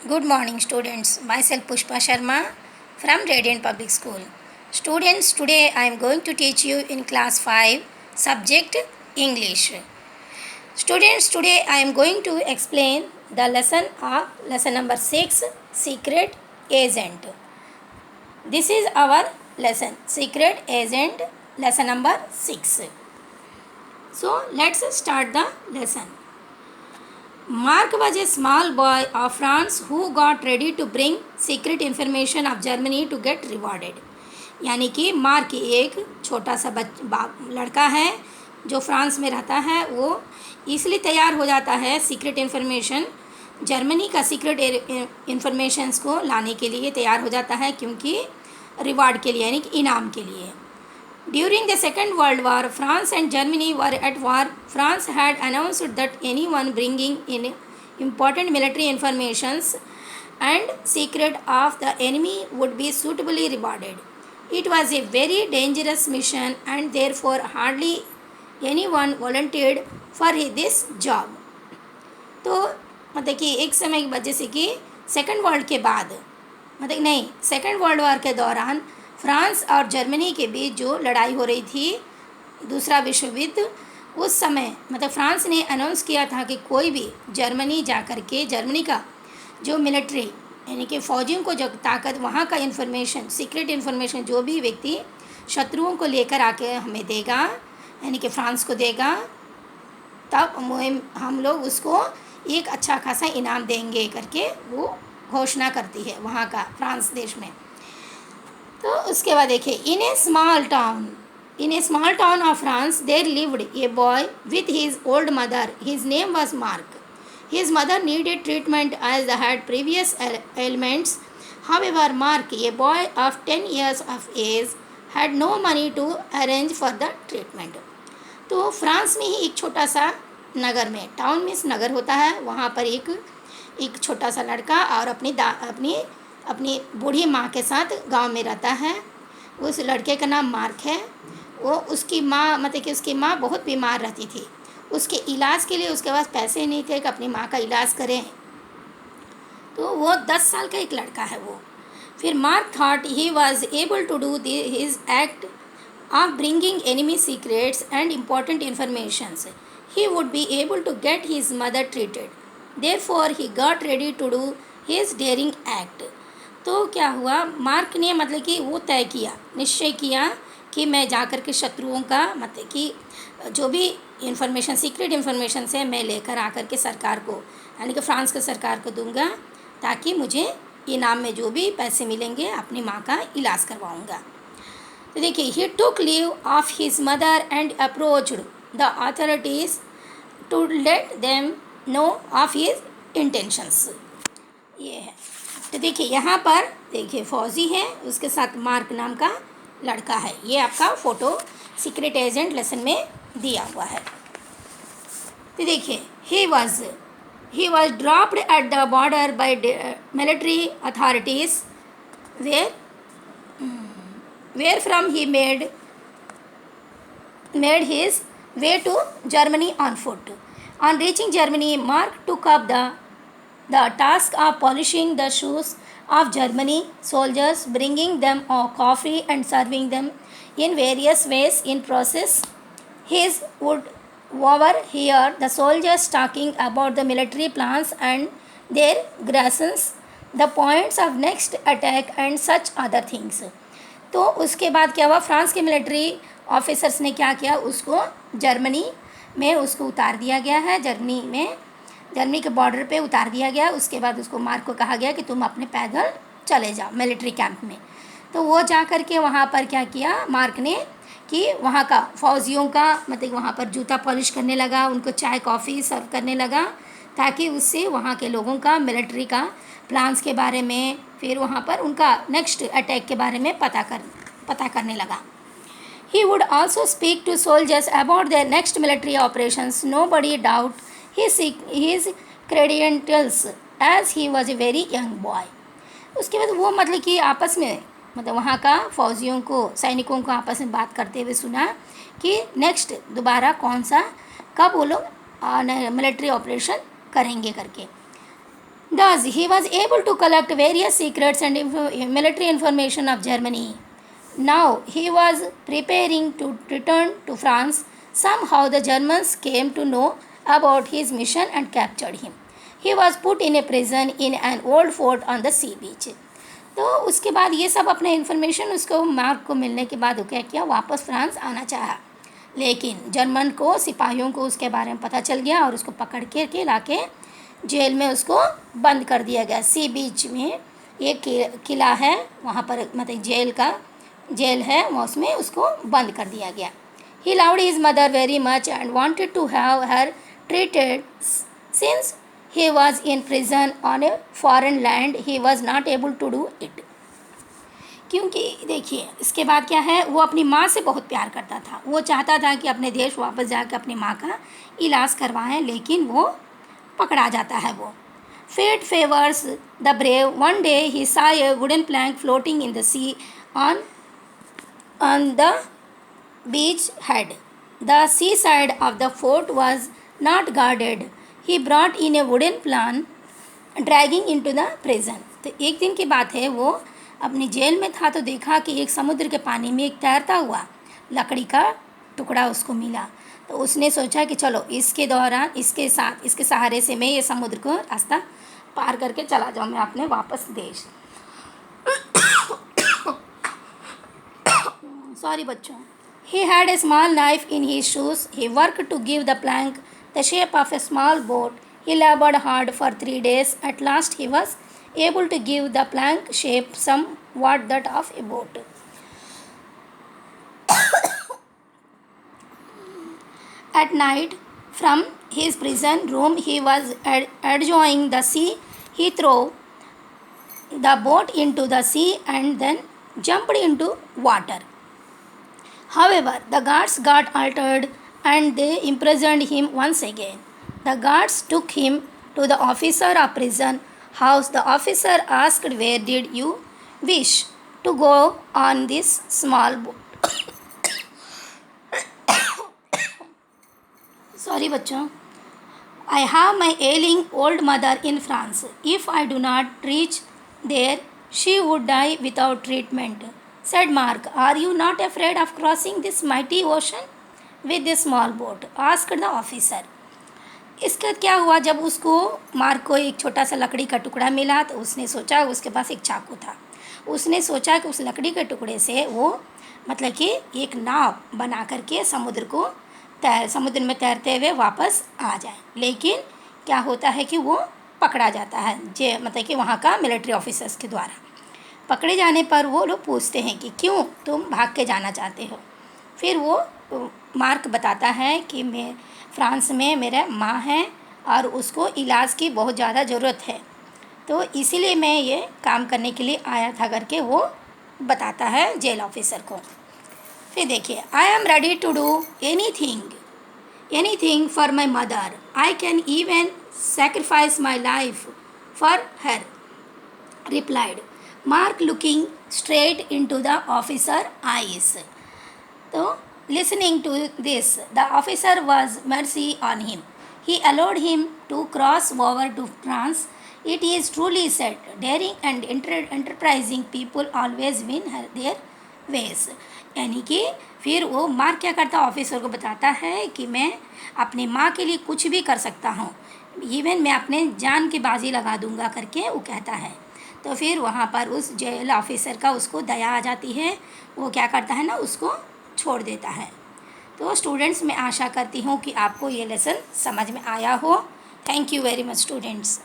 Good morning, students. Myself Pushpa Sharma from Radiant Public School. Students, today I am going to teach you in class 5 subject English. Students, today I am going to explain the lesson number 6 Secret Agent. This is our lesson Secret Agent, lesson number 6. So, let's start the lesson. Mark was a small boy of France who got ready to bring secret information of Germany to get rewarded. यानी कि mark एक छोटा सा लड़का है जो France में रहता है। वो इसलिए तैयार हो जाता है सीक्रेट इन्फॉर्मेशन, जर्मनी का सीक्रेट इन्फॉर्मेशंस को लाने के लिए तैयार हो जाता है, क्योंकि रिवार्ड के लिए यानी कि इनाम के लिए। During the Second World War, France and Germany were at war. France had announced that anyone bringing in important military informations and secret of the enemy would be suitably rewarded. It was a very dangerous mission and therefore hardly anyone volunteered for this job. तो मतलब कि एक समय की वजह से कि second world के बाद सेकेंड वर्ल्ड वॉर के दौरान फ्रांस और जर्मनी के बीच जो लड़ाई हो रही थी, दूसरा विश्व युद्ध, उस समय फ्रांस ने अनाउंस किया था कि कोई भी जर्मनी जा कर के जर्मनी का जो मिलिट्री यानी कि फ़ौजियों को जो ताकत, वहाँ का इन्फॉर्मेशन, सीक्रेट इन्फॉर्मेशन जो भी व्यक्ति शत्रुओं को लेकर आके हमें देगा यानी कि फ्रांस को देगा, तब हम लोग उसको एक अच्छा खासा इनाम देंगे करके वो घोषणा करती है वहाँ का फ्रांस देश में। तो उसके बाद देखिए, in a small town of France there lived a boy with his old mother. His name was Mark. His mother needed treatment as the had previous elements. However Mark, a boy of 10 years of age, had no money to arrange for the treatment. तो France में ही एक छोटा सा नगर में, town means नगर होता है, वहाँ पर एक छोटा सा लड़का और अपनी बूढ़ी माँ के साथ गांव में रहता है। उस लड़के का नाम मार्क है। वो उसकी माँ कि उसकी माँ बहुत बीमार रहती थी। उसके इलाज के लिए उसके पास पैसे नहीं थे कि अपनी माँ का इलाज करें। तो वो 10 साल का एक लड़का है वो। फिर Mark thought he was able to do his act of bringing enemy secrets and important informations. He would be able to get his mother treated. Therefore he got ready to do his daring act. तो क्या हुआ, mark ने कि वो निश्चय किया कि मैं जाकर के शत्रुओं का कि जो भी इन्फॉर्मेशन, सीक्रेट इन्फॉर्मेशन से मैं लेकर आकर के सरकार को यानी कि फ्रांस के सरकार को दूंगा, ताकि मुझे इनाम में जो भी पैसे मिलेंगे अपनी माँ का इलाज करवाऊंगा. तो देखिए, he took leave of his mother and approached the authorities to let them know of his intentions. ये है. तो देखिए, यहाँ पर देखिए फौजी है, उसके साथ मार्क नाम का लड़का है. ये आपका फ़ोटो सीक्रेट एजेंट लेसन में दिया हुआ है. तो देखिए, he was dropped at the border by military authorities where from he made his way to Germany on foot. On reaching Germany, Mark took up the task of polishing the shoes of Germany soldiers, bringing them coffee and serving them in various ways. In process, he would overhear the soldiers talking about the military plans and their rations, the points of next attack and such other things. तो उसके बाद क्या हुआ, France के military officers ने क्या किया, उसको जर्मनी में उसको उतार दिया गया है. जर्मनी के बॉर्डर पे उतार दिया गया. उसके बाद उसको मार्क को कहा गया कि तुम अपने पैदल चले जाओ मिलिट्री कैंप में. तो वो जा कर के वहाँ पर क्या किया मार्क ने कि वहाँ का फ़ौजियों का वहाँ पर जूता पॉलिश करने लगा, उनको चाय कॉफ़ी सर्व करने लगा, ताकि उससे वहाँ के लोगों का मिलिट्री का प्लान्स के बारे में, फिर वहाँ पर उनका नेक्स्ट अटैक के बारे में पता करने लगा. He would also speak to soldiers about their next military operations. Nobody doubt his credentials as he was a very young boy. उसके बाद वो कि आपस में वहाँ का फ़ौजियों को, सैनिकों को आपस में बात करते हुए सुना कि नेक्स्ट दोबारा कौन सा, कब वो लोग मिलिट्री ऑपरेशन करेंगे करके. Thus, he was able to collect various secrets and military information of Germany. Now, he was preparing to return to France. Somehow, the Germans came to know about his mission and captured him. He was put in a prison in an old fort on the sea beach. तो उसके बाद ये सब अपने information उसको mark को मिलने के बाद वो क्या किया, वापस फ्रांस आना चाहा, लेकिन जर्मन को सिपाहियों को उसके बारे में पता चल गया और उसको पकड़ के लाके जेल में उसको बंद कर दिया गया। सी बीच में एक किला है, वहाँ पर मतलब जेल है, वहाँ उसमें उसको बंद कर दिया गया। He loved his mother very much and wanted to have her treated since he was in prison on a foreign land, he was not able to do it। क्योंकि देखिए इसके बाद क्या है, वो अपनी माँ से बहुत प्यार करता था, वो चाहता था कि अपने देश वापस जाकर अपनी माँ का इलाज करवाएं, लेकिन वो पकड़ा जाता है। वो Fate favors the brave. One day he saw a wooden plank floating in the sea on the beach head. The seaside of the fort was not guarded. He brought in a wooden plank dragging into the prison। तो एक दिन की बात है, वो अपनी jail में था तो देखा कि एक समुद्र के पानी में एक तैरता हुआ लकड़ी का टुकड़ा उसको मिला। तो उसने सोचा कि चलो इसके दौरान इसके सहारे से मैं ये समुद्र को रास्ता पार करके चला जाऊँ मैं अपने वापस देश। सॉरी बच्चों। He had a small knife in his shoes. He worked to give the plank the shape of a small boat. He labored hard for 3 days. At last he was able to give the plank shape somewhat that of a boat. At night, from his prison room, he was enjoying the sea. He threw the boat into the sea and then jumped into water. However, the guards got altered and they imprisoned him once again. The guards took him to the officer of prison house. The officer asked, "Where did you wish to go on this small boat?" Sorry बच्चों। I have my ailing old mother in France. If I do not reach there, she would die without treatment, said Mark. Are you not afraid of crossing this mighty ocean with this small boat? Asked the officer. इसका क्या हुआ, जब उसको mark को एक छोटा सा लकड़ी का टुकड़ा मिला तो उसने सोचा, उसके पास एक चाकू था, उसने सोचा कि उस लकड़ी के टुकड़े से वो मतलब कि एक नाव बना करके समुद्र में तैरते हुए वापस आ जाए। लेकिन क्या होता है कि वो पकड़ा जाता है, मतलब कि वहाँ का मिलिट्री ऑफिसर्स के द्वारा। पकड़े जाने पर वो लोग पूछते हैं कि क्यों तुम भाग के जाना चाहते हो। फिर वो मार्क बताता है कि मैं फ्रांस में मेरा माँ है और उसको इलाज की बहुत ज़्यादा ज़रूरत है, तो इसीलिए मैं ये काम करने के लिए आया था करके वो बताता है जेल ऑफिसर को। फिर देखिए, I am ready to do anything for my mother. I can even sacrifice my life for her, replied Mark, looking straight into the officer's eyes. So, listening to this, the officer was mercy on him. He allowed him to cross over to France. It is truly said, daring and enterprising people always win their ways. यानी कि फिर वो mark क्या करता, officer को बताता है कि मैं अपने माँ के लिए कुछ भी कर सकता हूँ, इवन मैं अपने जान की बाजी लगा दूंगा करके वो कहता है। तो फिर वहाँ पर उस जेल ऑफिसर का उसको दया आ जाती है, वो क्या करता है ना, उसको छोड़ देता है। तो स्टूडेंट्स, मैं आशा करती हूँ कि आपको ये लेसन समझ में आया हो। Thank you very much students.